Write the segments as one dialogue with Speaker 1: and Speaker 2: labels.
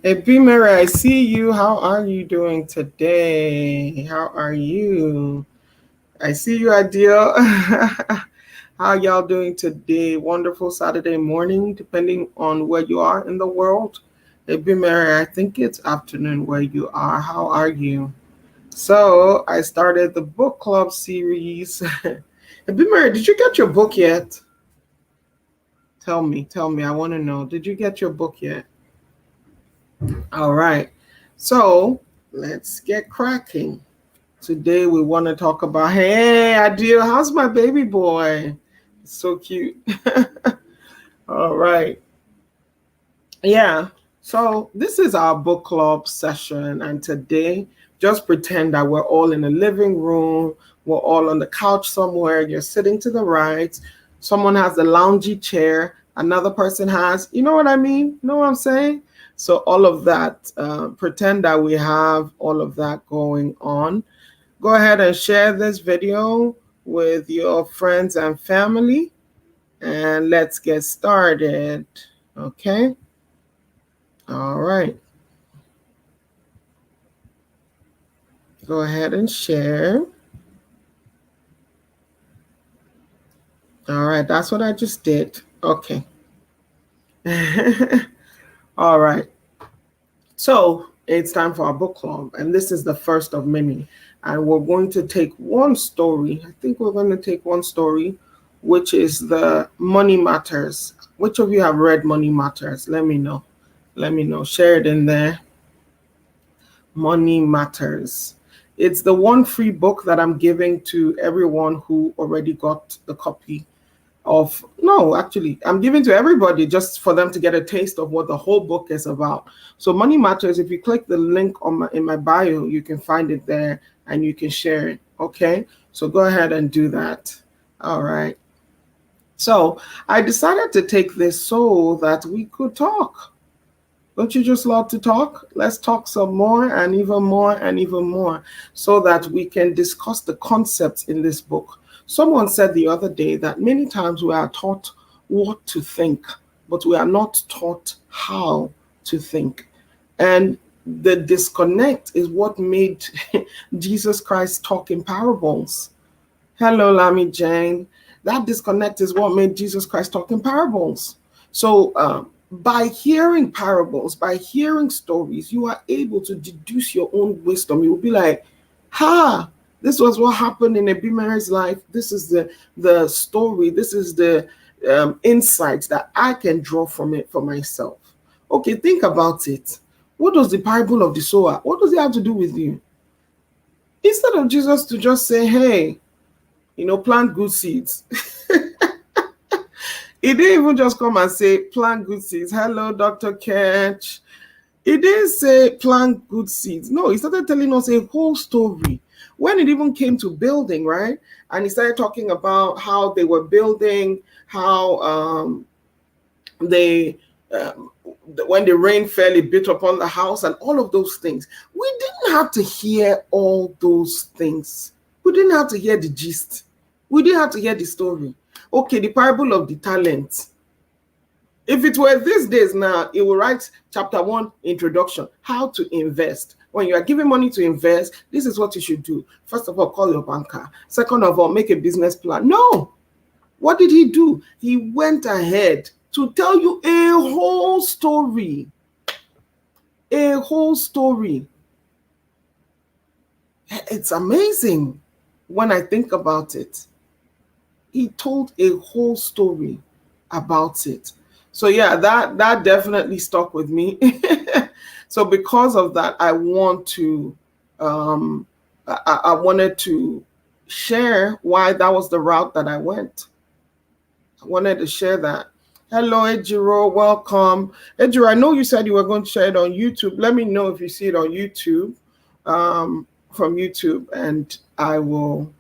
Speaker 1: Hey, Beamer, I see you. How are you doing today? How are you? I see you, Adil. How y'all doing today? Wonderful Saturday morning, depending on where you are in the world. Hey, Beamer, I think it's afternoon where you are. How are you? So, I started the book club series. Hey, Beamer, did you get your book yet? Tell me. I want to know. Did you get your book yet? All right. So let's get cracking. Today we want to talk about, hey, Adil, how's my baby boy? So cute. All right. Yeah. So this is our book club session. And today, just pretend that we're all in a living room. We're all on the couch somewhere. You're sitting to the right. Someone has a loungy chair. Another person has, you know what I mean? You know what I'm saying? So all of that, pretend that we have all of that going on. Go ahead and share this video with your friends and family. And let's get started. Okay. All right. Go ahead and share. All right. That's what I just did. Okay. All right. So it's time for our book club. And this is the first of many. And we're going to take one story. I think we're going to take one story, which is the Money Matters. Which of you have read Money Matters? Let me know. Let me know. Share it in there. Money Matters. It's the one free book that I'm giving to everyone who already got the copy of, no, actually, I'm giving to everybody just for them to get a taste of what the whole book is about. So Money Matters, if you click the link in my bio, you can find it there and you can share it. Okay, so go ahead and do that. All right. So I decided to take this so that we could talk. Don't you just love to talk? Let's talk some more and even more and even more so that we can discuss the concepts in this book. Someone said the other day that many times we are taught what to think, but we are not taught how to think. And the disconnect is what made Jesus Christ talk in parables. Hello, Lami Jane. That disconnect is what made Jesus Christ talk in parables. So by hearing parables, by hearing stories, you are able to deduce your own wisdom. You will be like, ha, this was what happened in Abimelech's life. This is the story. This is the insights that I can draw from it for myself. Okay, think about it. What does the parable of the sower, what does it have to do with you? Instead of Jesus to just say, hey, plant good seeds. He didn't even just come and say, plant good seeds. Hello, Dr. Ketch. He didn't say, plant good seeds. No, he started telling us a whole story. When it even came to building, right? And he started talking about how they were building, how when the rain fell, it beat upon the house and all of those things. We didn't have to hear all those things. We didn't have to hear the gist. We didn't have to hear the story. Okay, the parable of the talents. If it were these days now, it will write chapter 1, introduction, how to invest. When you are giving money to invest, this is what you should do. First of all, call your banker. Second of all, make a business plan. No. What did he do? He went ahead to tell you a whole story. A whole story. It's amazing when I think about it. He told a whole story about it. So yeah, that definitely stuck with me. So because of that, I want to I wanted to share why that was the route that I went. I wanted to share that. Hello, Ejiro, welcome. Ejiro, I know you said you were going to share it on YouTube. Let me know if you see it on YouTube, from YouTube, and I will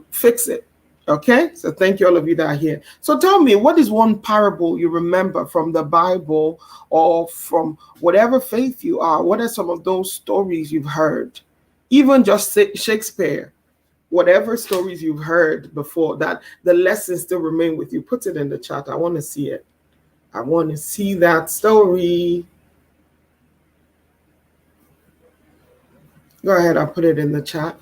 Speaker 1: fix it. Okay, so thank you all of you that are here. So tell me, what is one parable you remember from the Bible or from whatever faith you are? What are some of those stories you've heard? Even just Shakespeare, whatever stories you've heard before that the lessons still remain with you, put it in the chat. I want to see it. I want to see that story. Go ahead, I'll put it in the chat.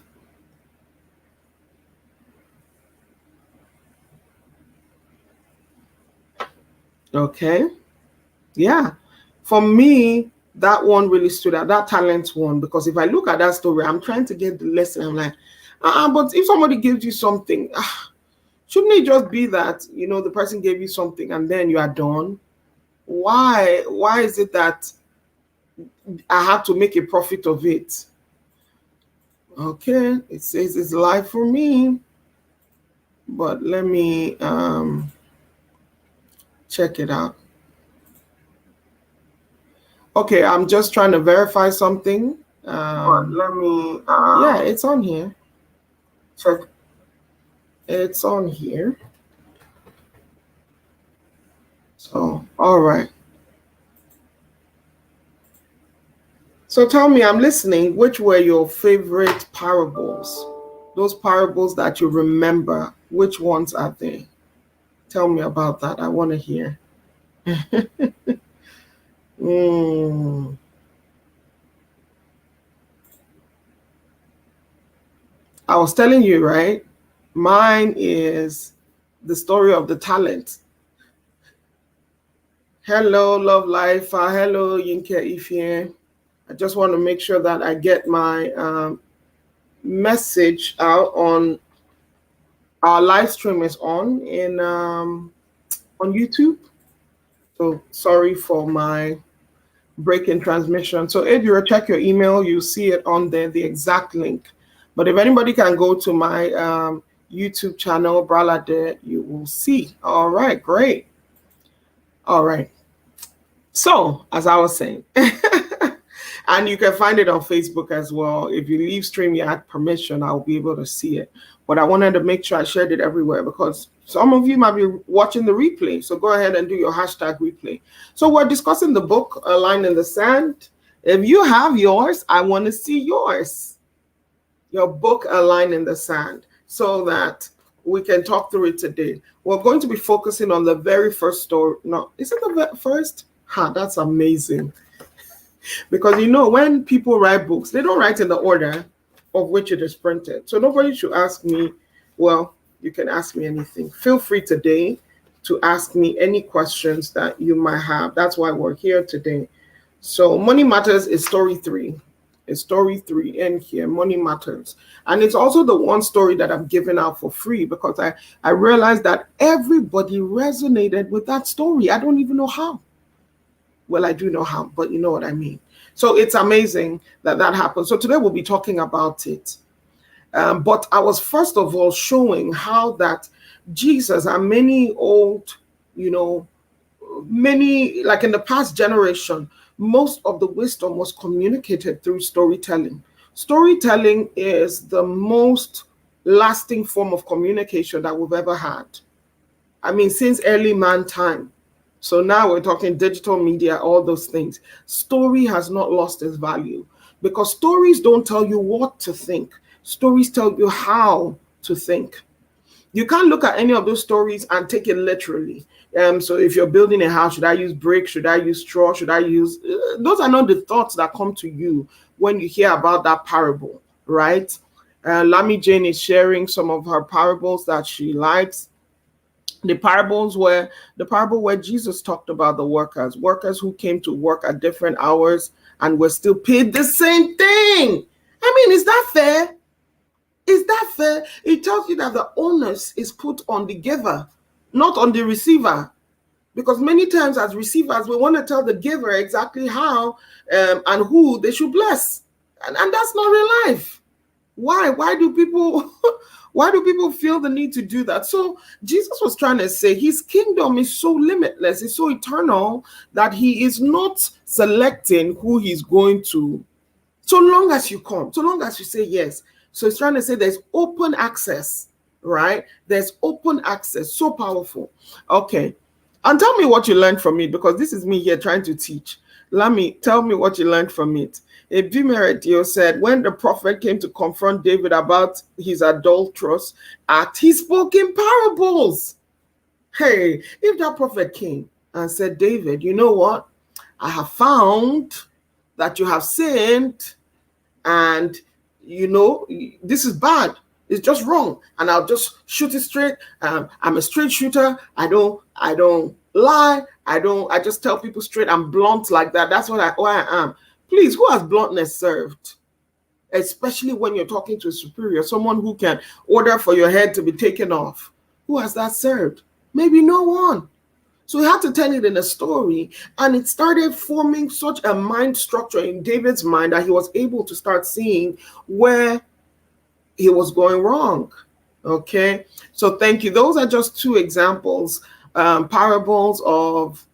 Speaker 1: Okay. Yeah. For me, that one really stood out, that talent one, because if I look at that story, I'm trying to get the lesson. I'm like, but if somebody gives you something, shouldn't it just be that, the person gave you something and then you are done? Why is it that I have to make a profit of it? Okay, it says it's live for me, but let me check it out. Okay, I'm just trying to verify something. But let me. Yeah, it's on here. Check. It's on here. So, all right. So tell me, I'm listening. Which were your favorite parables? Those parables that you remember, which ones are they? Tell me about that. I want to hear. Mm. I was telling you, right? Mine is the story of the talent. Hello, Love Life. Hello, Yinke Ifie. I just want to make sure that I get my message out on our live stream is on YouTube. So sorry for my break in transmission. So if you check your email, you see it on there, the exact link. But if anybody can go to my YouTube channel, Bralade, you will see. All right, great. All right. So, as I was saying, and you can find it on Facebook as well. If you leave stream, you add permission, I'll be able to see it. But I wanted to make sure I shared it everywhere because some of you might be watching the replay. So go ahead and do your hashtag replay. So we're discussing the book, A Line in the Sand. If you have yours, I want to see yours. Your book, A Line in the Sand, so that we can talk through it today. We're going to be focusing on the very first story. No, is it the first? That's amazing. Because when people write books, they don't write in the order of which it is printed. So nobody should ask me, well, you can ask me anything. Feel free today to ask me any questions that you might have. That's why we're here today. So Money Matters is story 3. It's story 3 in here, Money Matters. And it's also the one story that I'm giving out for free because I realized that everybody resonated with that story. I don't even know how. Well, I do know how, but you know what I mean. So it's amazing that happened. So today we'll be talking about it. But I was first of all showing how that Jesus and many old, many, like in the past generation, most of the wisdom was communicated through storytelling. Storytelling is the most lasting form of communication that we've ever had. I mean, since early man time. So now we're talking digital media, all those things. Story has not lost its value because stories don't tell you what to think. Stories tell you how to think. You can't look at any of those stories and take it literally. So if you're building a house, should I use brick? Should I use straw? Should I use... those are not the thoughts that come to you when you hear about that parable, right? Lami Jane is sharing some of her parables that she likes. The parable where Jesus talked about the workers who came to work at different hours and were still paid the same thing. I mean, is that fair? Is that fair? It tells you that the onus is put on the giver, not on the receiver. Because many times as receivers, we want to tell the giver exactly how and who they should bless. And that's not real life. Why? Why do people feel the need to do that? So Jesus was trying to say his kingdom is so limitless, it's so eternal that he is not selecting who he's going to, so long as you come, so long as you say yes. So he's trying to say there's open access, right? There's open access, so powerful. Okay. And tell me what you learned from it, because this is me here trying to teach. Tell me what you learned from it. Ebimeredio said, when the prophet came to confront David about his adulterous act, he spoke in parables. Hey, if that prophet came and said, David, you know what? I have found that you have sinned and this is bad. It's just wrong. And I'll just shoot it straight. I'm a straight shooter. I don't lie. I just tell people straight. I'm blunt like that. That's what I am. Please, who has bluntness served? Especially when you're talking to a superior, someone who can order for your head to be taken off. Who has that served? Maybe no one. So he had to tell it in a story, and it started forming such a mind structure in David's mind that he was able to start seeing where he was going wrong. Okay, so thank you. Those are just two examples, parables of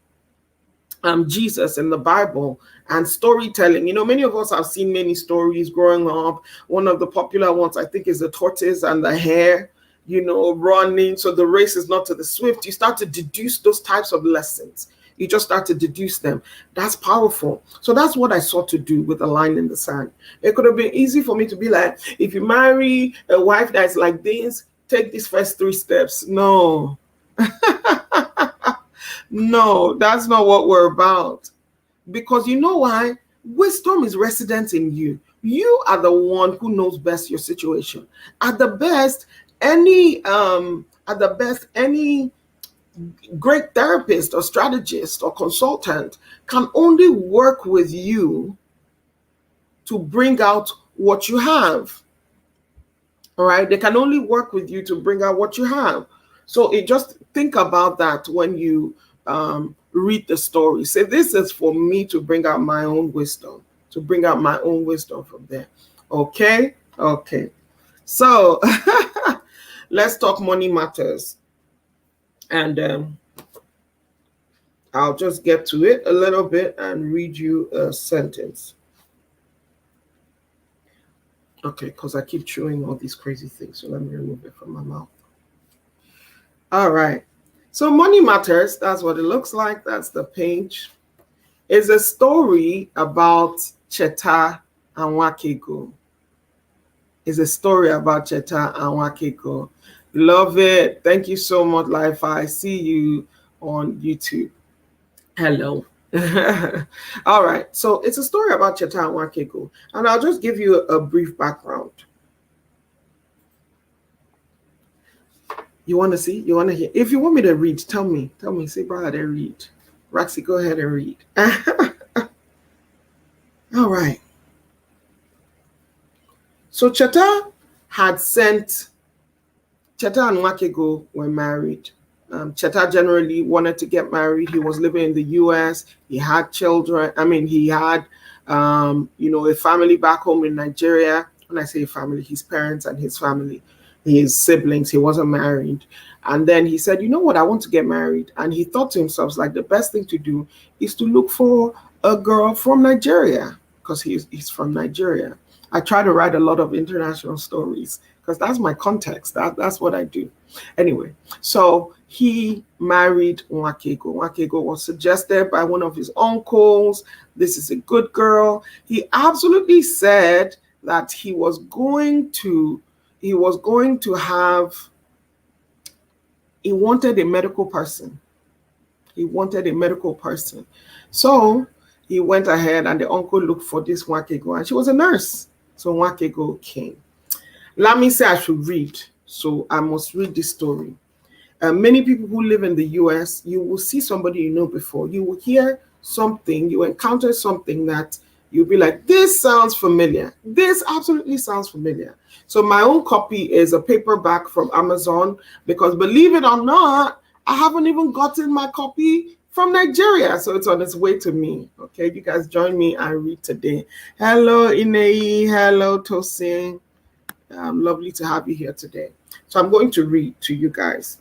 Speaker 1: Jesus in the Bible and storytelling. Many of us have seen many stories growing up. One of the popular ones, I think, is the tortoise and the hare, running. So the race is not to the swift. You start to deduce those types of lessons. You just start to deduce them. That's powerful. So that's what I sought to do with a line in the sand. It could have been easy for me to be like, if you marry a wife that's like this, take these first 3 steps. No. No, that's not what we're about. Because you know why? Wisdom is resident in you. You are the one who knows best your situation. At the best, any great therapist or strategist or consultant can only work with you to bring out what you have. All right? They can only work with you to bring out what you have. So just think about that when you read the story. Say, this is for me to bring out my own wisdom, from there. Okay? Okay. So let's talk money matters. And I'll just get to it a little bit and read you a sentence. Okay, because I keep chewing all these crazy things. So let me remove it from my mouth. All right. So Money Matters, that's what it looks like. That's the page. It's a story about Cheta and Wakego. It's a story about Cheta and Wakego. Love it. Thank you so much, Life. I see you on YouTube. Hello. All right. So it's a story about Cheta and Wakego. And I'll just give you a brief background. You want to see? You want to hear? If you want me to read, tell me. Say, brother, read. Roxy, go ahead and read. All right. So Cheta and Wakego were married. Cheta generally wanted to get married. He was living in the US. He had children. He had, a family back home in Nigeria. When I say family, his parents and his family. His siblings. He wasn't married. And then he said, you know what, I want to get married. And he thought to himself, like, the best thing to do is to look for a girl from Nigeria, because he's from Nigeria. I try to write a lot of international stories because that's my context. That's what I do. Anyway, so he married Wakego. Wakego was suggested by one of his uncles. This is a good girl. He absolutely said that he wanted a medical person. So he went ahead and the uncle looked for this Wakego, and she was a nurse. So Wakego came. Let me say I should read. So I must read this story. Many people who live in the US, you will see somebody you know before. You will hear something, you encounter something that you'll be like, this sounds familiar. This absolutely sounds familiar. So my own copy is a paperback from Amazon, because believe it or not, I haven't even gotten my copy from Nigeria. So it's on its way to me. Okay, you guys join me and read today. Hello, Inei. Hello, Tosin. Lovely to have you here today. So I'm going to read to you guys.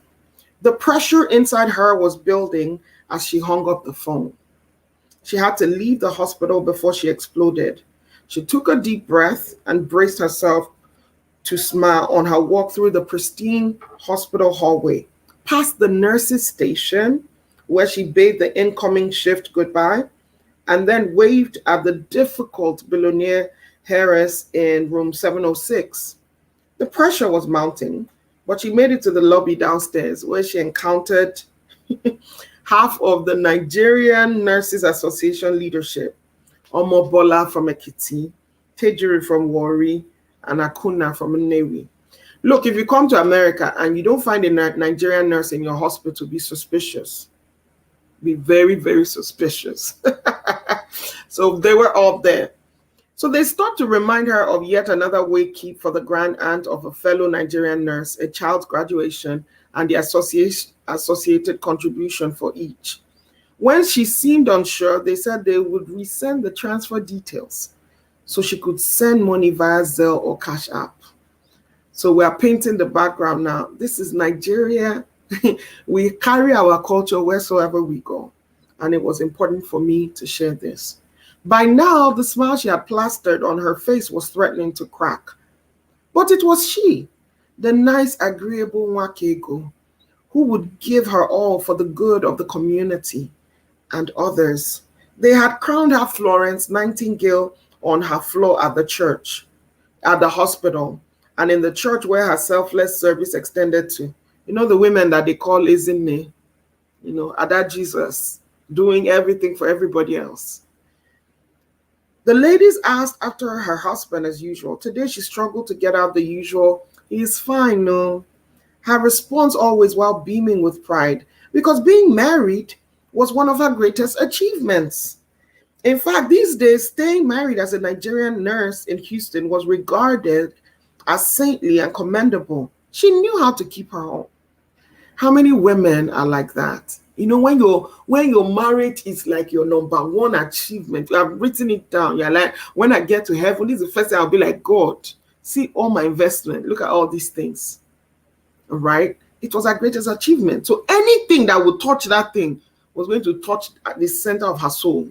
Speaker 1: The pressure inside her was building as she hung up the phone. She had to leave the hospital before she exploded. She took a deep breath and braced herself to smile on her walk through the pristine hospital hallway, past the nurse's station, where she bade the incoming shift goodbye, and then waved at the difficult billionaire heiress in room 706. The pressure was mounting, but she made it to the lobby downstairs, where she encountered half of the Nigerian Nurses Association leadership: Omobola from Ekiti, Tejiri from Warri, and Akuna from Nnewi. Look, if you come to America and you don't find a Nigerian nurse in your hospital, be suspicious. Be very, very suspicious. So they were all there. So they stopped to remind her of yet another wake keep for the grand aunt of a fellow Nigerian nurse, a child's graduation, and the associated contribution for each. When she seemed unsure, they said they would resend the transfer details so she could send money via Zelle or Cash App. So we are painting the background now. This is Nigeria. We carry our culture wheresoever we go. And it was important for me to share this. By now, the smile she had plastered on her face was threatening to crack. But it was she, the nice, agreeable Nwakego, who would give her all for the good of the community and others. They had crowned her Florence Nightingale on her floor at the church, at the hospital, and in the church where her selfless service extended to. You know, the women that they call Ezinne, you know, Ada Jesus, doing everything for everybody else. The ladies asked after her husband as usual. Today she struggled to get out the usual, "He's fine, no." Her response always while beaming with pride, because being married was one of her greatest achievements. In fact, these days, staying married as a Nigerian nurse in Houston was regarded as saintly and commendable. She knew how to keep her home. How many women are like that? You know, when your marriage is like your number one achievement, you have written it down. You're like, when I get to heaven, this is the first thing I'll be like, God, see all my investment. Look at all these things. All right? It was her greatest achievement. So anything that would touch that thing was going to touch at the center of her soul.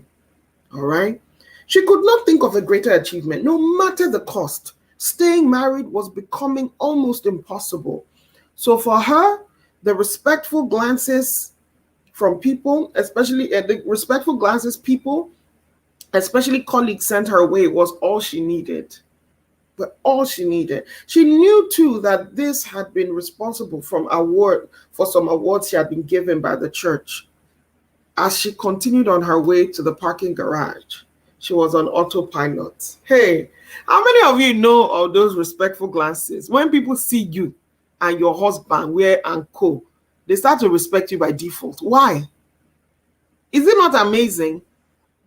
Speaker 1: All right? She could not think of a greater achievement, no matter the cost. Staying married was becoming almost impossible. So for her, the respectful glances from people, especially especially colleagues sent her way was all she needed. But all she needed. She knew too that this had been responsible for some awards she had been given by the church. As she continued on her way to the parking garage, she was on autopilot. Hey, how many of you know of those respectful glances? When people see you and your husband wear and co, they start to respect you by default. Why? Is it not amazing?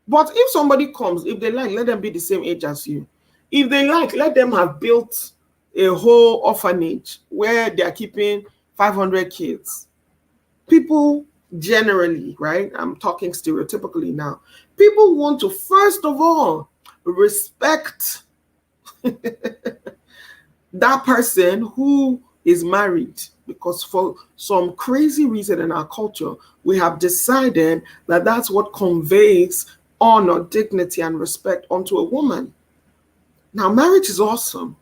Speaker 1: But if somebody comes, if they like, let them be the same age as you. If they like, let them have built a whole orphanage where they are keeping 500 kids. People generally, right? I'm talking stereotypically now. People want to, first of all, respect that person who is married, because for some crazy reason in our culture, we have decided that that's what conveys honor, dignity, and respect onto a woman. Now, marriage is awesome.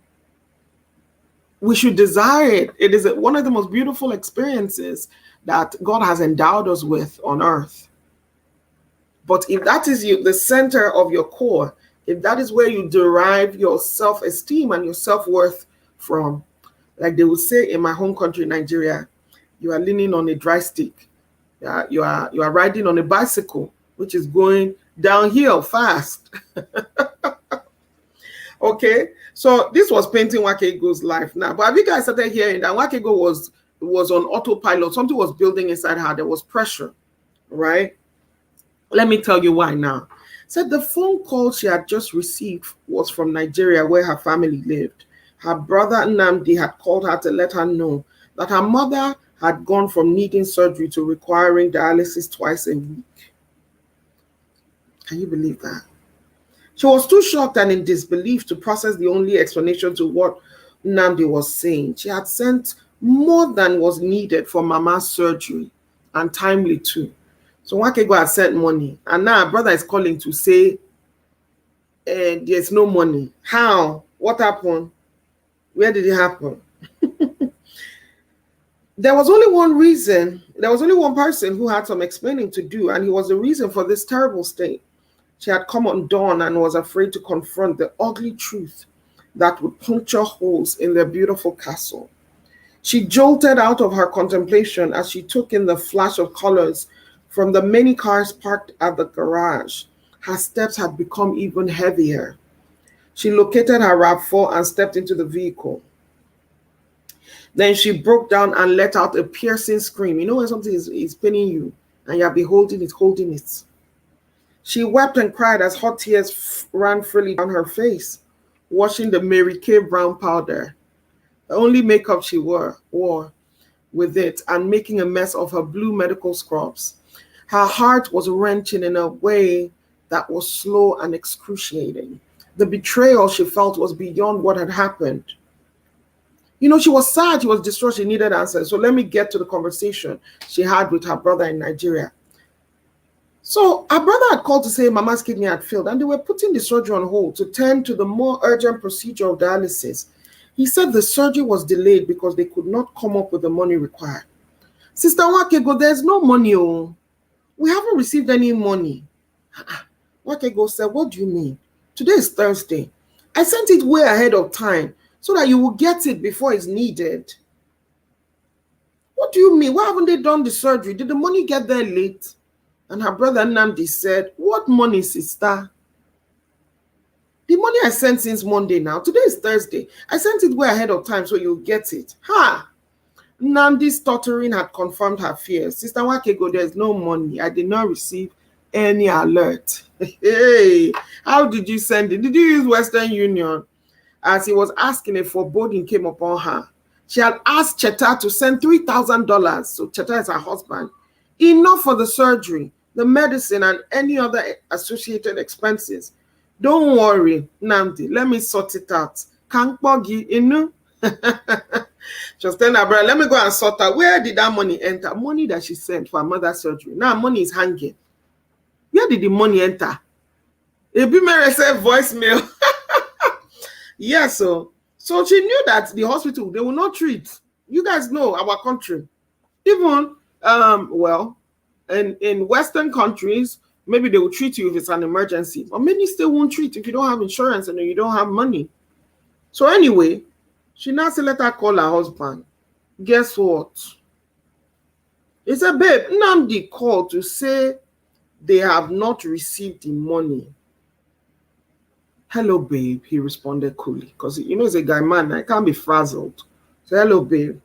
Speaker 1: We should desire it. It is one of the most beautiful experiences that God has endowed us with on earth. But if that is the center of your core, if that is where you derive your self-esteem and your self-worth from, like they would say in my home country, Nigeria, you are leaning on a dry stick. You are riding on a bicycle, which is going downhill fast. Okay, so this was painting Nwakego's life now. But have you guys started hearing that Nwakego was on autopilot? Something was building inside her. There was pressure, right? Let me tell you why now. Said the phone call she had just received was from Nigeria, where her family lived. Her brother Nnamdi had called her to let her know that her mother had gone from needing surgery to requiring dialysis twice a week. Can you believe that? She was too shocked and in disbelief to process the only explanation to what Nnamdi was saying. She had sent more than was needed for Mama's surgery, and timely too. So Nwakego had sent money, and now her brother is calling to say there's no money. How? What happened? Where did it happen? There was only one reason. There was only one person who had some explaining to do, and he was the reason for this terrible state. She had come undone and was afraid to confront the ugly truth that would puncture holes in their beautiful castle. She jolted out of her contemplation as she took in the flash of colors from the many cars parked at the garage. Her steps had become even heavier. She located her RAV4 and stepped into the vehicle. Then she broke down and let out a piercing scream. You know when something is paining you and you'll be holding it. She wept and cried as hot tears ran freely down her face, washing the Mary Kay brown powder, the only makeup she wore with it, and making a mess of her blue medical scrubs. Her heart was wrenching in a way that was slow and excruciating. The betrayal she felt was beyond what had happened. You know, she was sad, she was distraught, she needed answers. So let me get to the conversation she had with her brother in Nigeria. So her brother had called to say Mama's kidney had failed, and they were putting the surgery on hold to tend to the more urgent procedure of dialysis. He said the surgery was delayed because they could not come up with the money required. Sister Wakego, there's no money. Oh. We haven't received any money. Wakego said, what do you mean? Today is Thursday. I sent it way ahead of time so that you will get it before it's needed. What do you mean? Why haven't they done the surgery? Did the money get there late? And her brother Nnamdi said, what money, sister? The money I sent since Monday now. Today is Thursday. I sent it way ahead of time so you'll get it. Ha! Nnamdi's stuttering had confirmed her fears. Sister Wakego, there's no money. I did not receive any alert. Hey, how did you send it? Did you use Western Union? As he was asking, a foreboding came upon her. She had asked Cheta to send $3,000. So Cheta is her husband. Enough for the surgery, the medicine, and any other associated expenses. Don't worry, Nnamdi. Let me sort it out. Kankpogi inu. Just tell her, brother, let me go and sort out. Where did that money enter? Money that she sent for her mother's surgery. Now money is hanging. Where did the money enter? Ebimere said voicemail. Yes, so she knew that the hospital, they will not treat. You guys know our country. Even, in Western countries, maybe they will treat you if it's an emergency. But many still won't treat if you don't have insurance and you don't have money. So anyway, she now said, let her call her husband. Guess what? He said, babe, Nnamdi called to say they have not received the money. Hello, babe, he responded coolly. Because, he's a guy man, I can't be frazzled. So, hello, babe.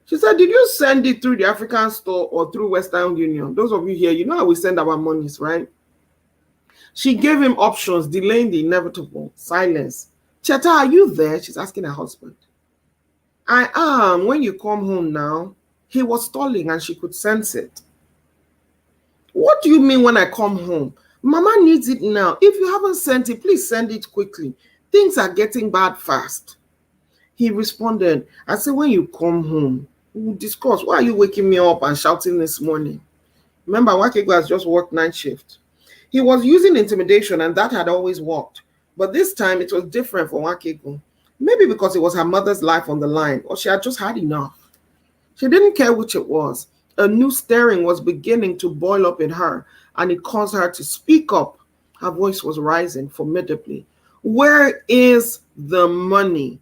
Speaker 1: She said, did you send it through the African store or through Western Union? Those of you here, you know how we send our monies, right? She gave him options, delaying the inevitable. Silence. Cheta, are you there? She's asking her husband. I am. When you come home now. He was stalling and she could sense it. What do you mean when I come home? Mama needs it now. If you haven't sent it, please send it quickly. Things are getting bad fast. He responded, I said, when you come home, we'll discuss. Why are you waking me up and shouting this morning? Remember, Wakego has just worked night shift. He was using intimidation and that had always worked. But this time it was different for Wakego. Maybe because it was her mother's life on the line or she had just had enough. She didn't care which it was. A new stirring was beginning to boil up in her and it caused her to speak up. Her voice was rising formidably. Where is the money?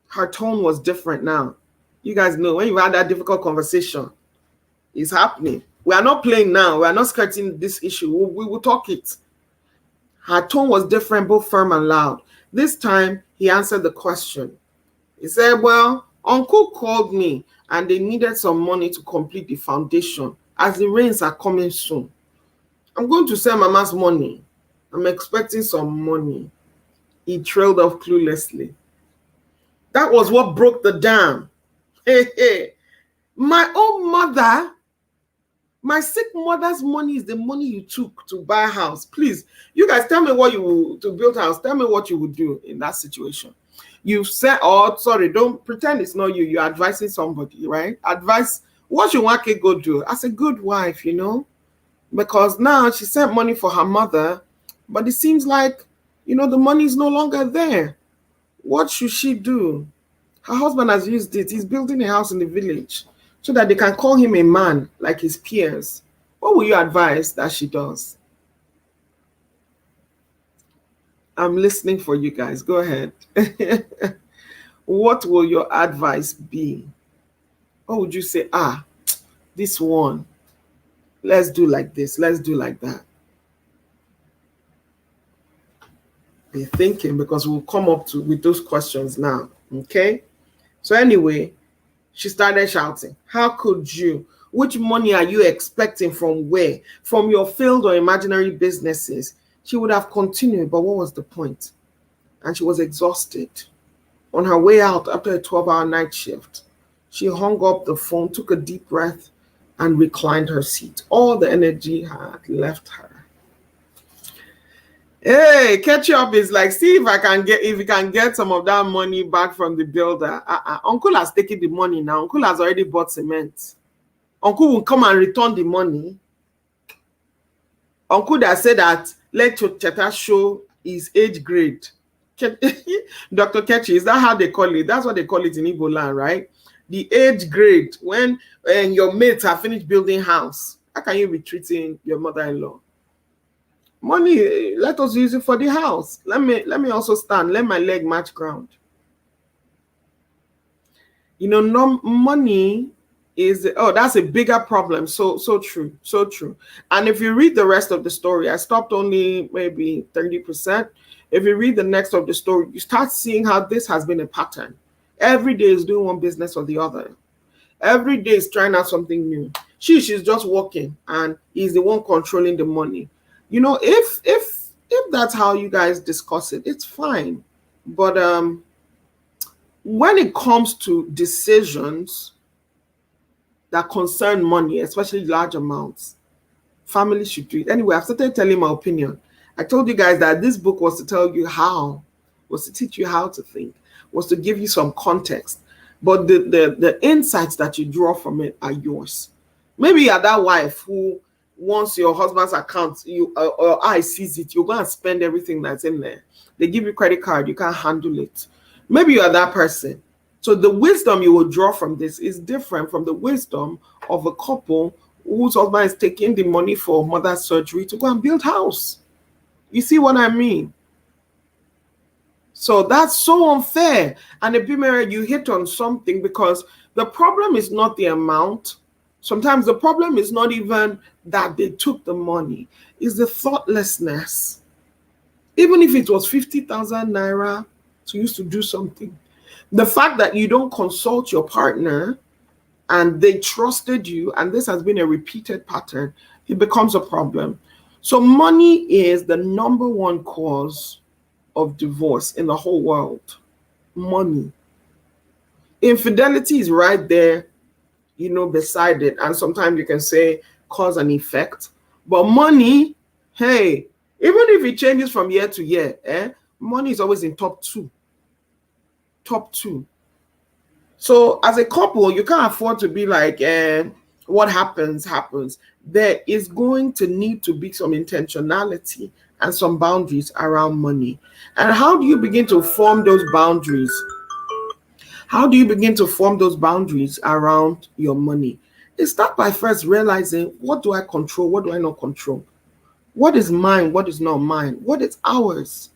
Speaker 1: Her tone was different now. You guys know when you've had that difficult conversation, it's happening. We are not playing now. We are not skirting this issue. We will talk it. Her tone was different, both firm and loud. This time, he answered the question. He said, well, Uncle called me and they needed some money to complete the foundation as the rains are coming soon. I'm going to send Mama's money. I'm expecting some money. He trailed off cluelessly. That was what broke the dam. Hey. My own mother, my sick mother's money is the money you took to buy a house. Please, you guys tell me what you will, to build a house. Tell me what you would do in that situation. You said, don't pretend it's not you. You're advising somebody, right? Advice, what you want to go do as a good wife, because now she sent money for her mother, but it seems like, the money is no longer there. What should she do? Her husband has used it. He's building a house in the village so that they can call him a man like his peers. What will you advise that she does? I'm listening for you guys. Go ahead. What will your advice be? What would you say? This one. Let's do like this. Let's do like that. Be thinking, because we'll come up to with those questions now. Okay. So anyway, she started shouting, "How could you? Which money are you expecting from where? From your failed or imaginary businesses?" She would have continued, but what was the point? And she was exhausted. On her way out after a 12-hour night shift, she hung up the phone, took a deep breath, and reclined her seat. All the energy had left her. Hey, catch up is like, see if we can get some of that money back from the builder. Uncle has taken the money now. Uncle has already bought cement. Uncle will come and return the money. Uncle that said that let Cheta show his age grade. Dr. Ketchi, is that how they call it? That's what they call it in Igbo land, right? The age grade, when your mates have finished building house. How can you be treating your mother-in-law? Money, let us use it for the house. Let me also stand. Let my leg match ground. You know, no money is, oh, that's a bigger problem. So true, so true. And if you read the rest of the story, I stopped only maybe 30%. If you read the next of the story, you start seeing how this has been a pattern. Every day is doing one business or the other. Every day is trying out something new. She's just working, and he's the one controlling the money. You know, if that's how you guys discuss it, it's fine. But when it comes to decisions that concern money, especially large amounts, families should do it. Anyway, I've started telling my opinion. I told you guys that this book was to tell you how, was to teach you how to think, was to give you some context. But the insights that you draw from it are yours. Maybe you're that wife who, once your husband's account, or eye sees it, you're going to spend everything that's in there. They give you credit card, you can't handle it. Maybe you're that person. So the wisdom you will draw from this is different from the wisdom of a couple whose husband is taking the money for mother's surgery to go and build house. You see what I mean? So that's so unfair. And Ebimere, you hit on something, because the problem is not the amount. Sometimes the problem is not even that they took the money. It's the thoughtlessness. Even if it was 50,000 naira to use to do something, the fact that you don't consult your partner and they trusted you, and this has been a repeated pattern, it becomes a problem. So money is the number one cause of divorce in the whole world. Money. Infidelity is right there, you know, beside it. And sometimes you can say cause and effect. But money, hey, even if it changes from year to year, money is always in top two. Top two. So as a couple, you can't afford to be like, what happens. There is going to need to be some intentionality and some boundaries around money. And how do you begin to form those boundaries? How do you begin to form those boundaries around your money? It starts by first realizing, what do I control? What do I not control? What is mine? What is not mine? What is ours?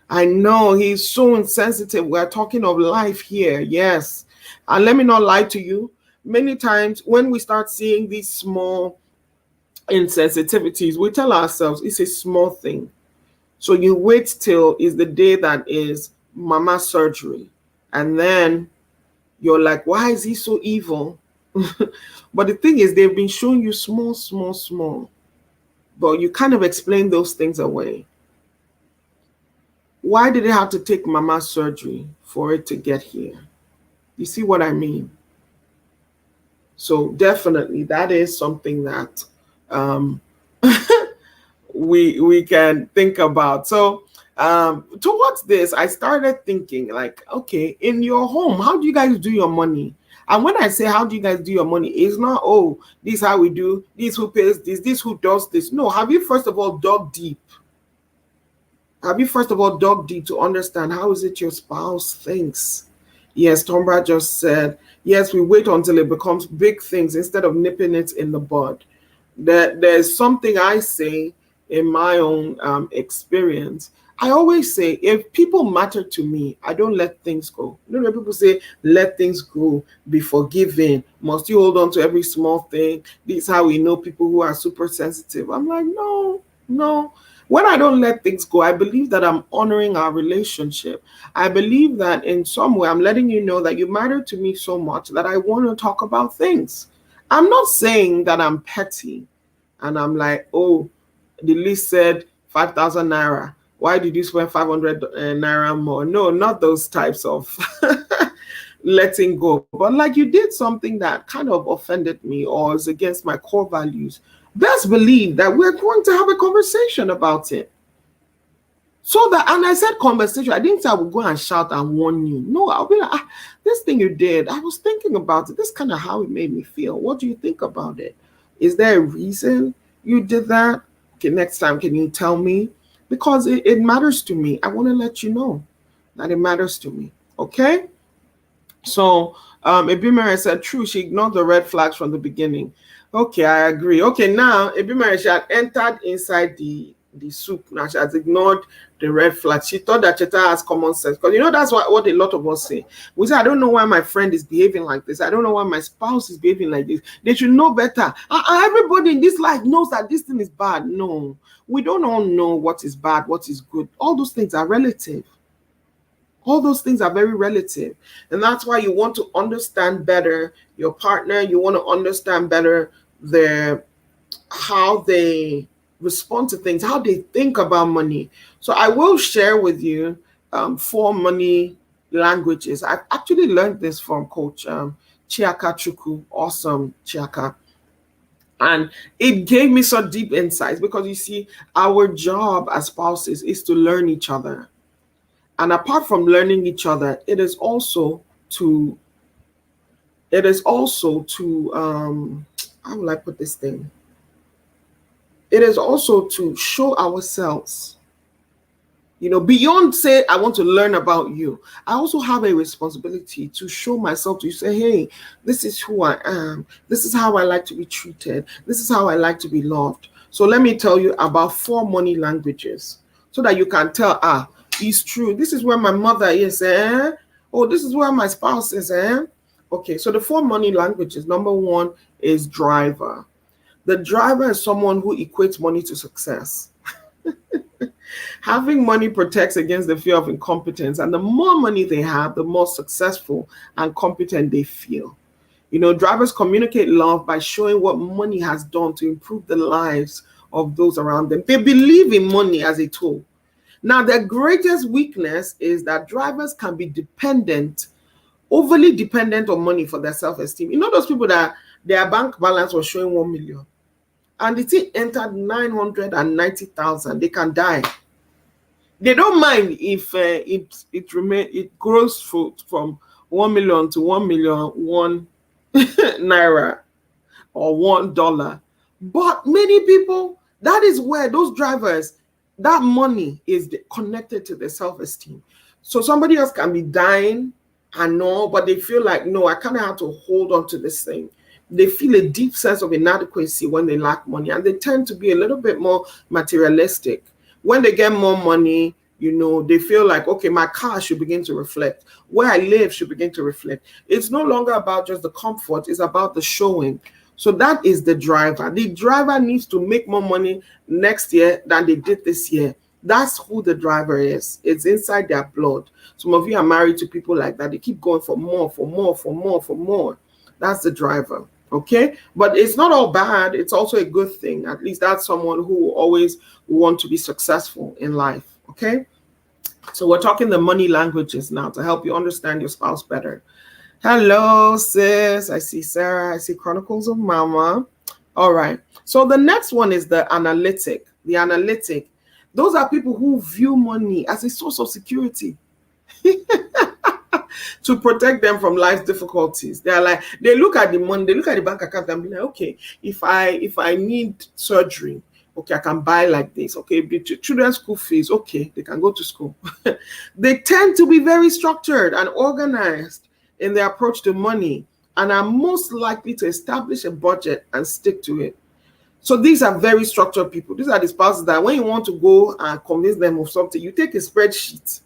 Speaker 1: I know he's so insensitive. We're talking of life here. Yes. And let me not lie to you. Many times when we start seeing these small insensitivities, we tell ourselves it's a small thing. So you wait till is the day that is mama's surgery. And then you're like, why is he so evil? But the thing is, they've been showing you small. But you kind of explain those things away. Why did it have to take mama's surgery for it to get here? You see what I mean? So definitely that is something that we can think about. So towards this, I started thinking like, okay, in your home, how do you guys do your money? And when I say how do you guys do your money, it's not, oh, this is how we do, this who pays this who does this. No, have you first of all dug deep? Have you first of all dug deep to understand how is it your spouse thinks? Yes, Tombra just said, yes, we wait until it becomes big things instead of nipping it in the bud. There's something I say in my own experience. I always say, if people matter to me, I don't let things go. You know, when people say, let things go, be forgiving, must you hold on to every small thing? This is how we know people who are super sensitive. I'm like, no. When I don't let things go, I believe that I'm honoring our relationship. I believe that in some way I'm letting you know that you matter to me so much that I want to talk about things. I'm not saying that I'm petty and I'm like, oh, the list said 5,000 naira. Why did you spend 500 naira more? No, not those types of letting go. But like you did something that kind of offended me or is against my core values. Best believe that we're going to have a conversation about it. So that, and I said conversation, I didn't say I would go and shout and warn you. No, I'll be like, this thing you did, I was thinking about it. This kind of how it made me feel. What do you think about it? Is there a reason you did that? Okay, next time, can you tell me? Because it matters to me. I want to let you know that it matters to me. Okay? So Ebimere said, true, she ignored the red flags from the beginning. Okay, I agree. Okay, now Ebimere, she had entered inside the soup. Now she has ignored the red flags. She thought that Cheta has common sense. Because that's what a lot of us say. We say, I don't know why my friend is behaving like this. I don't know why my spouse is behaving like this. They should know better. Everybody in this life knows that this thing is bad. No, we don't all know what is bad, what is good. All those things are relative. All those things are very relative. And that's why you want to understand better your partner. You want to understand better how they respond to things, how they think about money. So I will share with you 4 money languages. I've actually learned this from Coach Chiaka Chukwu. Awesome, Chiaka. And it gave me some deep insights because you see, our job as spouses is to learn each other. And apart from learning each other, it is also to how will I put this thing? It is also to show ourselves, beyond say, I want to learn about you. I also have a responsibility to show myself to you, say, hey, this is who I am. This is how I like to be treated. This is how I like to be loved. So let me tell you about 4 money languages so that you can tell, it's true. This is where my mother is, Oh, this is where my spouse is, Okay, so the 4 money languages. Number 1 is driver. The driver is someone who equates money to success. Having money protects against the fear of incompetence, and the more money they have, the more successful and competent they feel. Drivers communicate love by showing what money has done to improve the lives of those around them. They believe in money as a tool. Now, their greatest weakness is that drivers can be overly dependent on money for their self-esteem. Those people that their bank balance was showing 1 million and the thing entered 990,000, they can die. They don't mind if it grows from 1 million to 1 million, 1 naira or $1. But many people, that is where those drivers, that money is connected to their self-esteem. So somebody else can be dying and all, but they feel like, no, I kind of have to hold on to this thing. They feel a deep sense of inadequacy when they lack money, and they tend to be a little bit more materialistic. When they get more money, they feel like, okay, my car should begin to reflect. Where I live should begin to reflect. It's no longer about just the comfort, it's about the showing. So that is the driver. The driver needs to make more money next year than they did this year. That's who the driver is. It's inside their blood. Some of you are married to people like that. They keep going for more, for more, for more, for more. That's the driver. Okay? But it's not all bad. It's also a good thing. At least that's someone who always want to be successful in life. Okay? So we're talking the money languages now to help you understand your spouse better. Hello, sis. I see Sarah. I see Chronicles of Mama. All right. So the next one is the analytic. The analytic. Those are people who view money as a source of security to protect them from life's difficulties. They are like, they look at the money, they look at the bank account and be like, okay, if I need surgery, okay, I can buy like this. Okay, children's school fees, okay, they can go to school. They tend to be very structured and organized in their approach to money and are most likely to establish a budget and stick to it. So these are very structured people. These are the spouses that when you want to go and convince them of something, you take a spreadsheet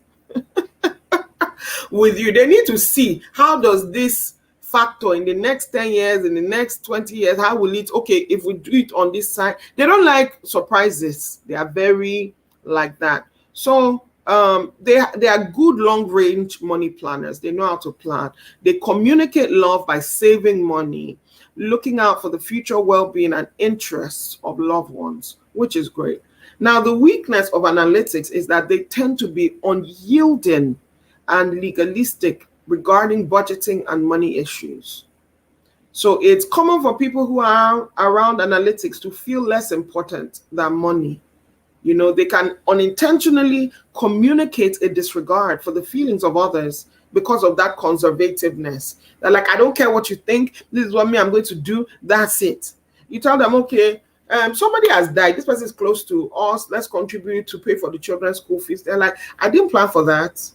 Speaker 1: with you. They need to see, how does this factor in the next 10 years, in the next 20 years, how will it, okay, if we do it on this side. They don't like surprises. They are very like that. So they are good long range money planners. They know how to plan. They communicate love by saving money, looking out for the future well-being and interests of loved ones, which is great. Now, the weakness of analytics is that they tend to be unyielding and legalistic regarding budgeting and money issues. So it's common for people who are around analytics to feel less important than money. You know, they can unintentionally communicate a disregard for the feelings of others because of that conservativeness. They're like, I don't care what you think. This is what I'm going to do. That's it. You tell them, okay, somebody has died. This person is close to us. Let's contribute to pay for the children's school fees. They're like, I didn't plan for that.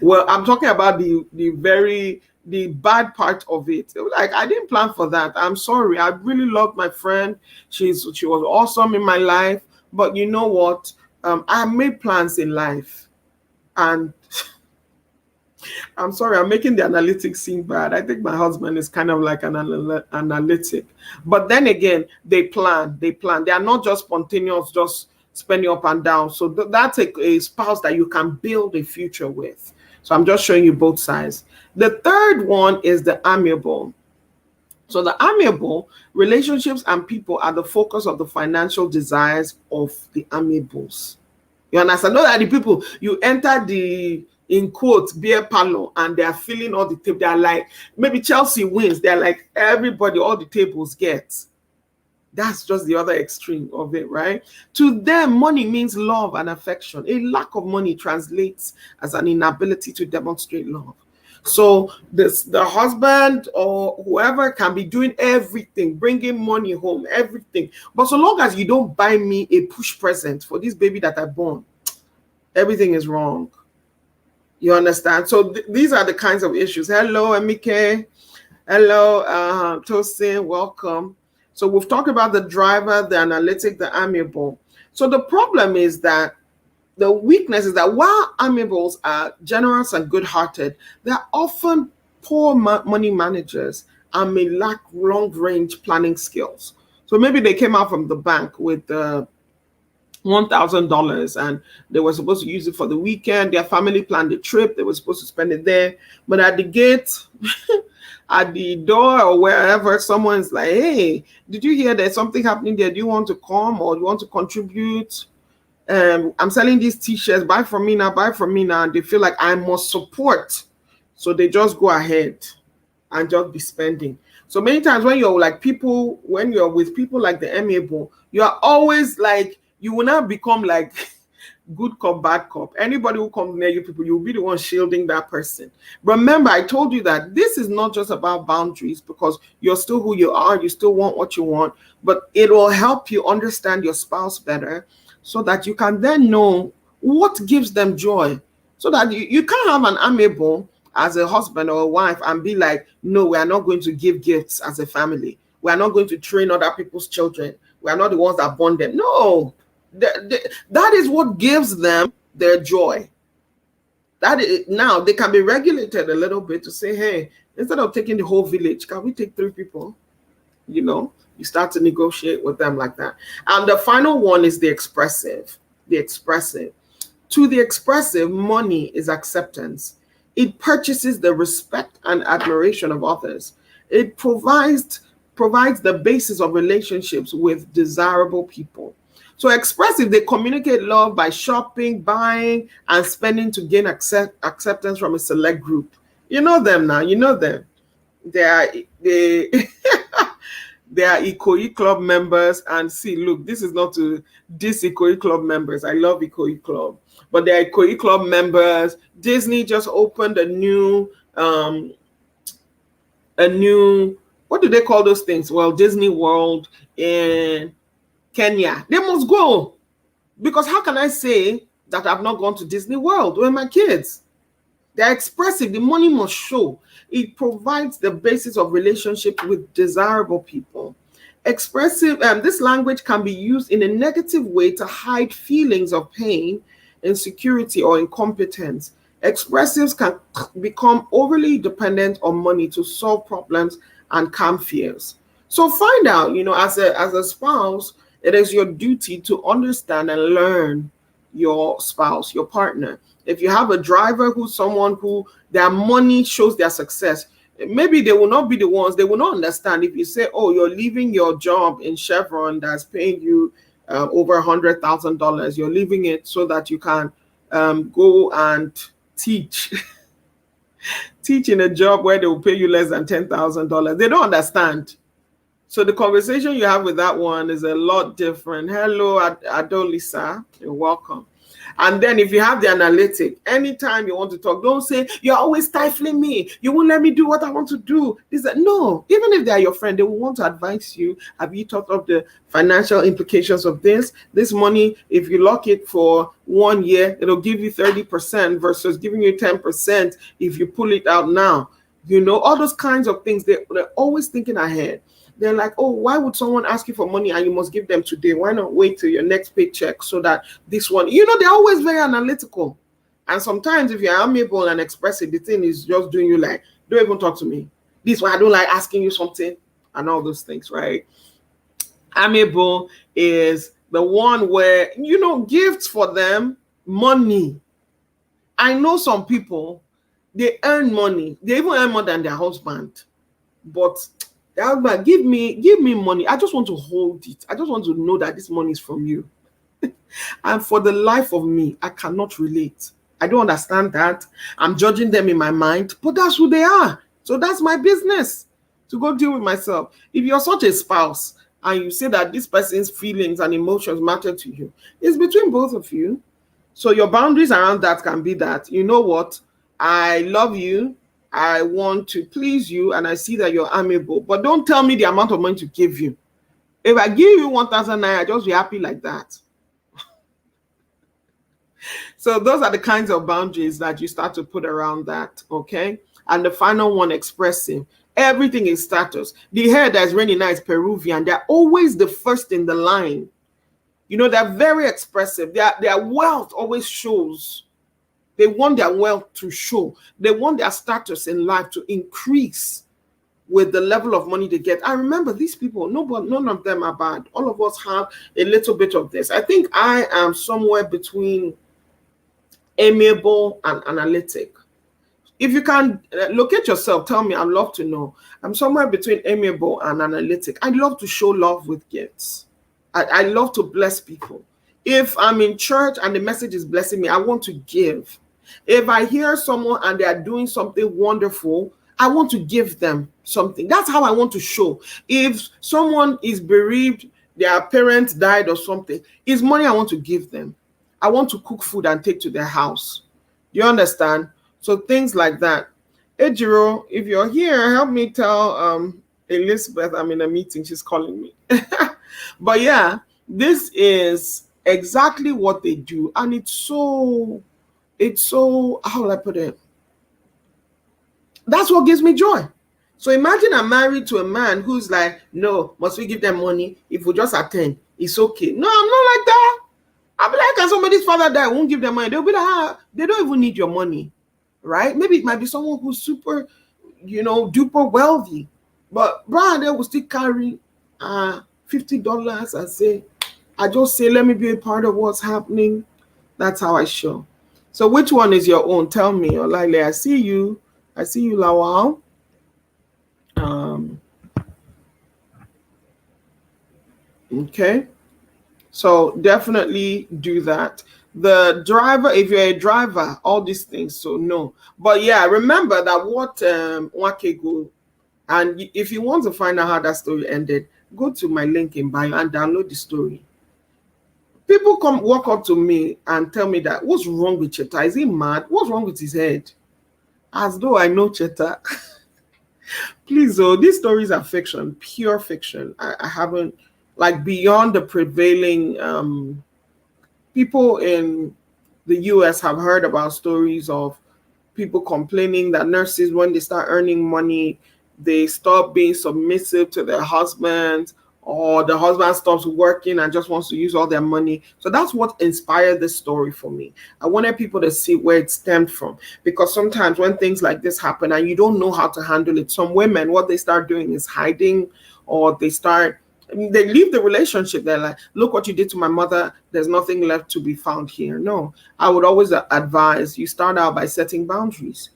Speaker 1: Well, I'm talking about the bad part of it. It was like, I didn't plan for that. I'm sorry. I really loved my friend. She was awesome in my life. But you know what? I made plans in life. And I'm sorry, I'm making the analytics seem bad. I think my husband is kind of like an analytic. But then again, they plan. They are not just spontaneous, just spending up and down. So that's a spouse that you can build a future with. So I'm just showing you both sides. The third one is the amiable. So the amiable relationships and people are the focus of the financial desires of the amiables. You understand? Those are the people you enter the, in quotes, beer parlor, and they are filling all the tables. They are like, maybe Chelsea wins. They're like, everybody, all the tables get. That's just the other extreme of it, right? To them, money means love and affection. A lack of money translates as an inability to demonstrate love. So the husband or whoever can be doing everything, bringing money home, everything. But so long as you don't buy me a push present for this baby that I born, everything is wrong. You understand? So these are the kinds of issues. Hello, Emike. Hello, Tosin. Welcome. So we've talked about the driver, the analytic, the amiable. So the problem is that the weakness is that while amiables are generous and good-hearted, they're often poor money managers and may lack long-range planning skills. So maybe they came out from the bank with $1,000 and they were supposed to use it for the weekend. Their family planned a trip. They were supposed to spend it there. But at the gate, at the door or wherever, someone's like, hey, did you hear there's something happening there? Do you want to come or do you want to contribute? I'm selling these t-shirts, buy from me now, buy from me now. And they feel like I must support. So they just go ahead and just be spending. So many times when you're like people, when you're with people like the amiable, you're always like, you will not become like good cop, bad cop. Anybody who comes near you, people, you'll be the one shielding that person. Remember, I told you that this is not just about boundaries because you're still who you are. You still want what you want, but it will help you understand your spouse better so that you can then know what gives them joy. So that you can't have an amiable as a husband or a wife and be like, no, we are not going to give gifts as a family. We are not going to train other people's children. We are not the ones that born them. No. That is what gives them their joy. Now they can be regulated a little bit to say, hey, instead of taking the whole village, can we take 3 people? You know, you start to negotiate with them like that. And the final one is the expressive. The expressive. To the expressive, money is acceptance. It purchases the respect and admiration of others. It provides the basis of relationships with desirable people. So expressive, they communicate love by shopping, buying, and spending to gain acceptance from a select group. You know them now. You know them. They are Ikoyi Club members. And see, look, this is not to diss Ikoyi Club members. I love Ikoyi Club. But they are Ikoyi Club members. Disney just opened a new, what do they call those things? Well, Disney World in Kenya. They must go. Because how can I say that I've not gone to Disney World with my kids? They're expressive. The money must show. It provides the basis of relationship with desirable people. Expressive, this language can be used in a negative way to hide feelings of pain, insecurity, or incompetence. Expressives can become overly dependent on money to solve problems and calm fears. So find out, as a spouse, it is your duty to understand and learn your spouse, your partner. If you have a driver who's someone who their money shows their success, maybe they will not be the ones, they will not understand if you say, oh, you're leaving your job in Chevron that's paying you over $100,000. You're leaving it so that you can go and teach teach in a job where they will pay you less than $10,000. They don't understand. So the conversation you have with that one is a lot different. Hello, Adolisa, you're welcome. And then if you have the analytic, anytime you want to talk, don't say, you're always stifling me. You won't let me do what I want to do. No, even if they're your friend, they will want to advise you. Have you thought of the financial implications of this? This money, if you lock it for 1 year, it'll give you 30% versus giving you 10% if you pull it out now. All those kinds of things, they're always thinking ahead. They're like, oh, why would someone ask you for money and you must give them today? Why not wait till your next paycheck so that this one, they're always very analytical. And sometimes if you're amiable and expressive, the thing is just doing you like, don't even talk to me. This one, I don't like asking you something and all those things, right? Amiable is the one where, gifts for them, money. I know some people, they earn money. They even earn more than their husband. But give me money. I just want to hold it. I just want to know that this money is from you. And for the life of me, I cannot relate. I don't understand that. I'm judging them in my mind, but that's who they are. So that's my business to go deal with myself. If you're such a spouse and you say that this person's feelings and emotions matter to you, it's between both of you. So your boundaries around that can be that, you know what? I love you. I want to please you, and I see that you're amiable, but don't tell me the amount of money to give you. If I give you 1,000 naira, just be happy like that. So those are the kinds of boundaries that you start to put around that, okay? And the final one, expressive. Everything is status. The hair that's really nice, Peruvian, they're always the first in the line. They're very expressive. Their wealth always shows. They want their wealth to show. They want their status in life to increase with the level of money they get. I remember these people, none of them are bad. All of us have a little bit of this. I think I am somewhere between amiable and analytic. If you can locate yourself, tell me, I'd love to know. I'm somewhere between amiable and analytic. I love to show love with gifts. I love to bless people. If I'm in church and the message is blessing me, I want to give. If I hear someone and they are doing something wonderful, I want to give them something. That's how I want to show. If someone is bereaved, their parents died or something, it's money I want to give them. I want to cook food and take to their house. You understand? So things like that. Ejiro, if you're here, help me tell Elizabeth I'm in a meeting. She's calling me. But yeah, this is exactly what they do. And it's so, how will I put it? That's what gives me joy. So imagine I'm married to a man who's like, no, must we give them money? If we just attend, it's okay. No, I'm not like that. I'll be like, can somebody's father die? I won't give them money. They'll be like, they don't even need your money, right? Maybe it might be someone who's super, duper wealthy. But Brian, they will still carry $50 and say, I just say, let me be a part of what's happening. That's how I show. So which one is your own? Tell me. Olaile, I see you, Lawal. Okay. So definitely do that. The driver, if you're a driver, all these things, so no. But yeah, remember that what Wakego, and if you want to find out how that story ended, go to my link in bio and download the story. People walk up to me and tell me that, what's wrong with Cheta? Is he mad? What's wrong with his head? As though I know Cheta. Please, though, these stories are fiction, pure fiction. I haven't, like, beyond the prevailing, people in the US have heard about stories of people complaining that nurses, when they start earning money, they stop being submissive to their husbands, or the husband stops working and just wants to use all their money. So that's what inspired this story for me. I wanted people to see where it stemmed from, because sometimes when things like this happen and you don't know how to handle it, some women, what they start doing is hiding, or they leave the relationship. They're like, look what you did to my mother. There's nothing left to be found here. No, I would always advise you start out by setting boundaries.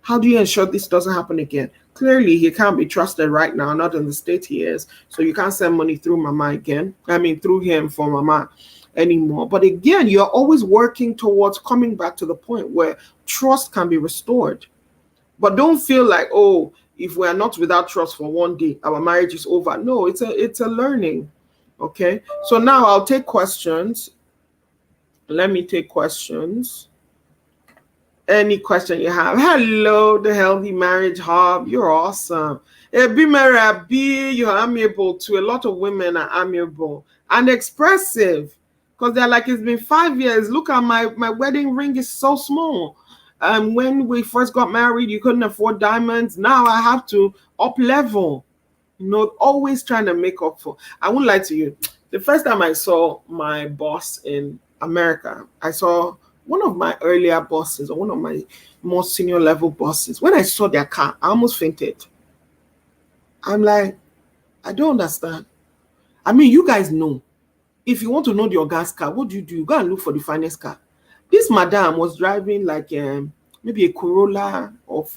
Speaker 1: How do you ensure this doesn't happen again? Clearly, he can't be trusted right now, not in the state he is. So you can't send money through mama again. Through him for mama anymore. But again, you're always working towards coming back to the point where trust can be restored. But don't feel like, oh, if we are not without trust for one day, our marriage is over. No, it's a learning. Okay. So now I'll take questions. Let me take questions. Any question you have. Hello, the Healthy Marriage Hub. You're awesome. Be married, you're amiable too. A lot of women are amiable and expressive, because they're like, it's been 5 years. Look at my wedding ring is so small. When we first got married, you couldn't afford diamonds. Now I have to up level. Always trying to make up for. I won't lie to you. The first time I saw my boss in America, I saw one of my earlier bosses, or one of my more senior level bosses. When I saw their car, I almost fainted. I'm like, I don't understand. You guys know. If you want to know the gas car, what do? You go and look for the finest car. This madam was driving like maybe a Corolla of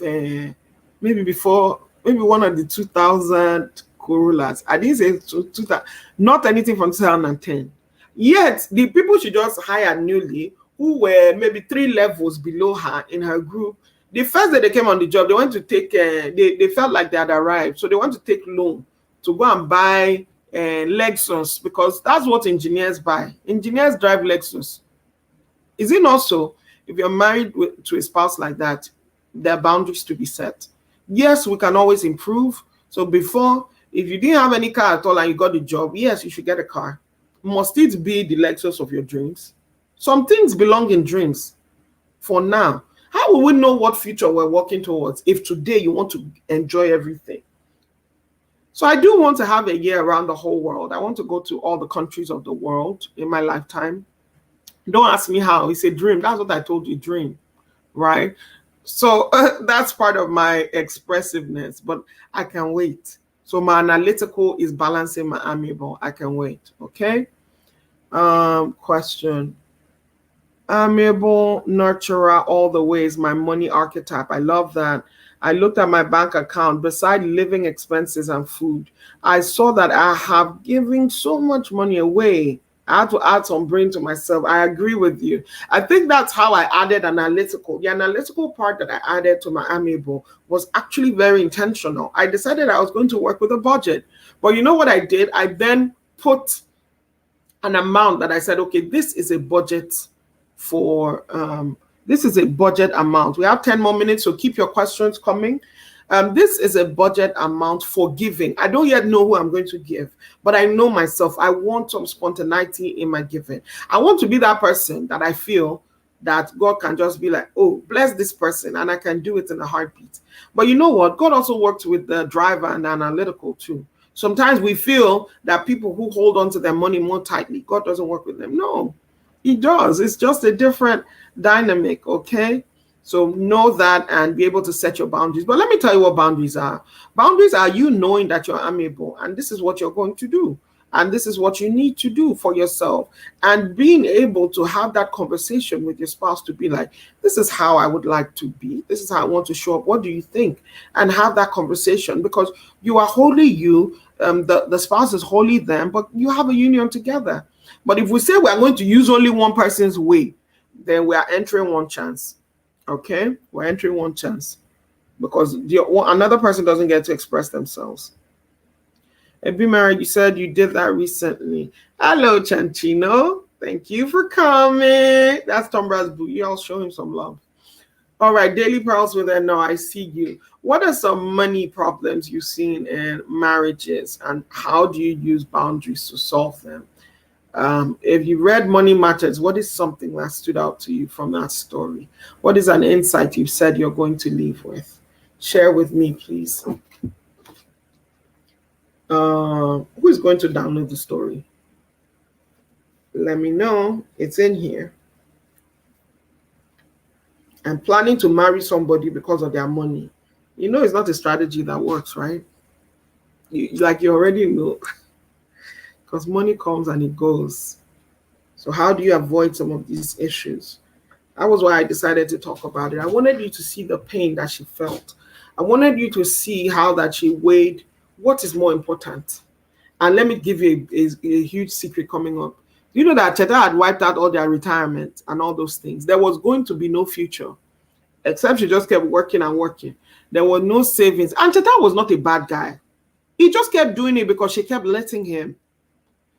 Speaker 1: maybe one of the 2000 Corollas. I didn't say 2000, not anything from 2010. Yet the people she just hired newly, who were maybe 3 levels below her in her group, the first day they came on the job, they went to take, they felt like they had arrived. So they want to take loan to go and buy Lexus, because that's what engineers buy. Engineers drive Lexus. Is it not so? If you're married to a spouse like that, there are boundaries to be set. Yes, we can always improve. So before, if you didn't have any car at all and you got the job, yes, you should get a car. Must it be the Lexus of your dreams? Some things belong in dreams for now. How will we know what future we're working towards if today you want to enjoy everything? So I do want to have a year around the whole world. I want to go to all the countries of the world in my lifetime. Don't ask me how. It's a dream. That's what I told you, dream, right? So that's part of my expressiveness, but I can wait. So my analytical is balancing my amiable. I can wait, okay? Question. Amiable, nurturer, all the ways, my money archetype. I love that. I looked at my bank account. Beside living expenses and food, I saw that I have given so much money away. I had to add some brain to myself. I agree with you. I think that's how I added analytical. The analytical part that I added to my amiable was actually very intentional. I decided I was going to work with a budget. But you know what I did? I then put an amount that I said, okay, this is a budget for this is a budget amount. We have 10 more minutes, so keep your questions coming. This is a budget amount for giving. I don't yet know who I'm going to give, but I know myself. I want some spontaneity in my giving. I want to be that person that I feel that God can just be like, oh, bless this person, and I can do it in a heartbeat. But you know what? God also works with the driver and the analytical too. Sometimes we feel that people who hold on to their money more tightly, God doesn't work with them. No, He does. It's just a different dynamic, okay? So know that and be able to set your boundaries. But let me tell you what boundaries are. Boundaries are you knowing that you're amiable, and this is what you're going to do. And this is what you need to do for yourself. And being able to have that conversation with your spouse to be like, this is how I would like to be. This is how I want to show up. What do you think? And have that conversation, because you are wholly you. The spouse is wholly them, but you have a union together. But if we say we are going to use only one person's way, then we are entering one chance. Okay? We're entering one chance. Because another person doesn't get to express themselves. Be married, you said you did that recently. Hello, Chanchino. Thank you for coming. That's Tom Brass Boo. Y'all show him some love. All right, Daily Pearls with no, I see you. What are some money problems you've seen in marriages, and how do you use boundaries to solve them? If you read Money Matters, what is something that stood out to you from that story? What is an insight you've said you're going to leave with? Share with me, please. Who is going to download the story? Let me know. It's in here. I'm planning to marry somebody because of their money. You know, it's not a strategy that works, right? You already know, because money comes and it goes. So how do you avoid some of these issues? That was why I decided to talk about it. I wanted you to see the pain that she felt. I wanted you to see how that she weighed what is more important. And let me give you a huge secret coming up. You know that Cheta had wiped out all their retirement and all those things. There was going to be no future, except she just kept working and working. There were no savings. And Cheta was not a bad guy. He just kept doing it because she kept letting him.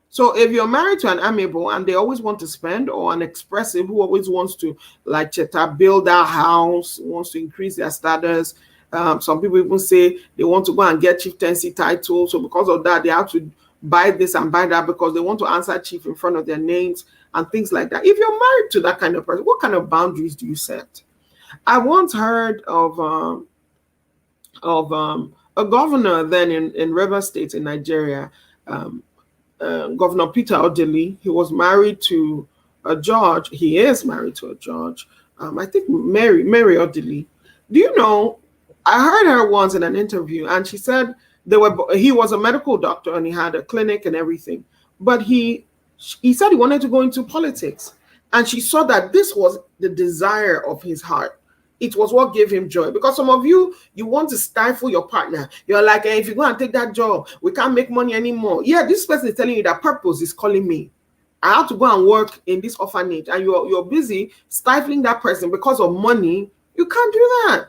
Speaker 1: So if you're married to an amiable and they always want to spend, or an expressive who always wants to, like Cheta, build their house, wants to increase their status. Some people even say they want to go and get chieftaincy title. So because of that, they have to buy this and buy that because they want to answer chief in front of their names and things like that. If you're married to that kind of person, what kind of boundaries do you set? I once heard of a governor then in Rivers State in Nigeria. Governor Peter Odili. He was married to a judge. He is married to a judge. I think Mary Odili. Do you know? I heard her once in an interview, and she said he was a medical doctor and he had a clinic and everything, but he said he wanted to go into politics, and she saw that this was the desire of his heart. It was what gave him joy. Because some of you want to stifle your partner. You're like, hey, if you go and take that job, we can't make money anymore. Yeah, this person is telling you that purpose is calling me. I have to go and work in this orphanage, and you're busy stifling that person because of money. You can't do that.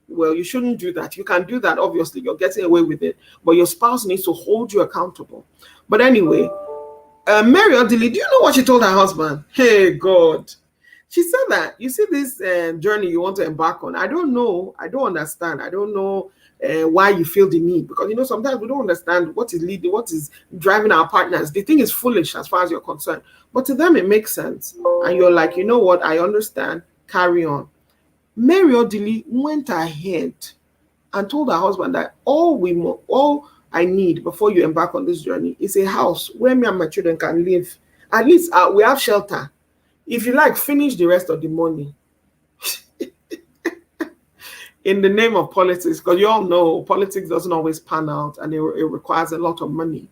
Speaker 1: Well, you shouldn't do that. You can do that, obviously. You're getting away with it. But your spouse needs to hold you accountable. But anyway, Mary Odili, do you know what she told her husband? Hey, God. She said that, you see this journey you want to embark on. I don't know. I don't understand. I don't know why you feel the need. Because, you know, sometimes we don't understand what is leading, what is driving our partners. They think it's foolish as far as you're concerned. But to them, it makes sense. And you're like, you know what? I understand. Carry on. Mary Odili went ahead and told her husband that all I need before you embark on this journey is a house where me and my children can live. At least we have shelter. If you like, finish the rest of the money. In the name of politics, because you all know politics doesn't always pan out and it requires a lot of money.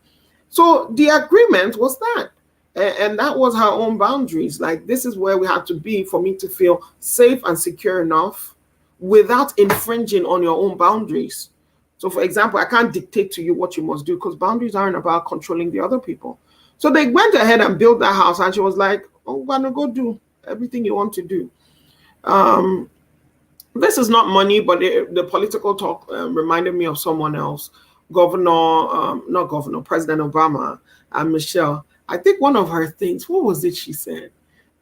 Speaker 1: So the agreement was that. And that was her own boundaries. Like, this is where we have to be for me to feel safe and secure enough without infringing on your own boundaries. So, for example, I can't dictate to you what you must do because boundaries aren't about controlling the other people. So they went ahead and built that house, and she was like, oh, we're going to go do everything you want to do. This is not money, but the political talk reminded me of someone else. President Obama and Michelle. I think one of her things, what was it she said?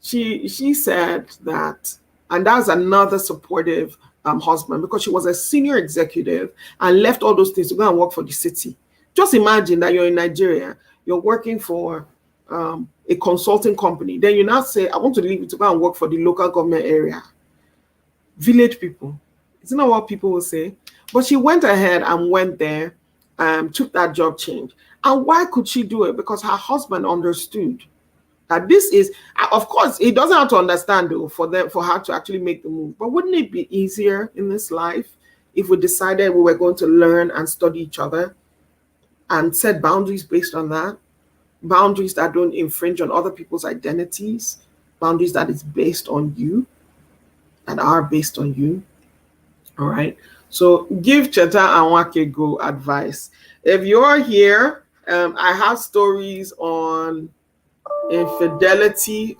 Speaker 1: She said that, and that's another supportive husband, because she was a senior executive and left all those things to go and work for the city. Just imagine that you're in Nigeria, you're working for a consulting company. Then you now say, I want to leave it to go and work for the local government area. Village people. Isn't that what people will say? But she went ahead and went there, took that job change. And why could she do it? Because her husband understood that this is, of course, he doesn't have to understand though for her to actually make the move. But wouldn't it be easier in this life if we decided we were going to learn and study each other and set boundaries based on that? Boundaries that don't infringe on other people's identities, boundaries that is based on you, that are based on you. All right. So give Cheta and Wakego advice. If you're here, I have stories on infidelity.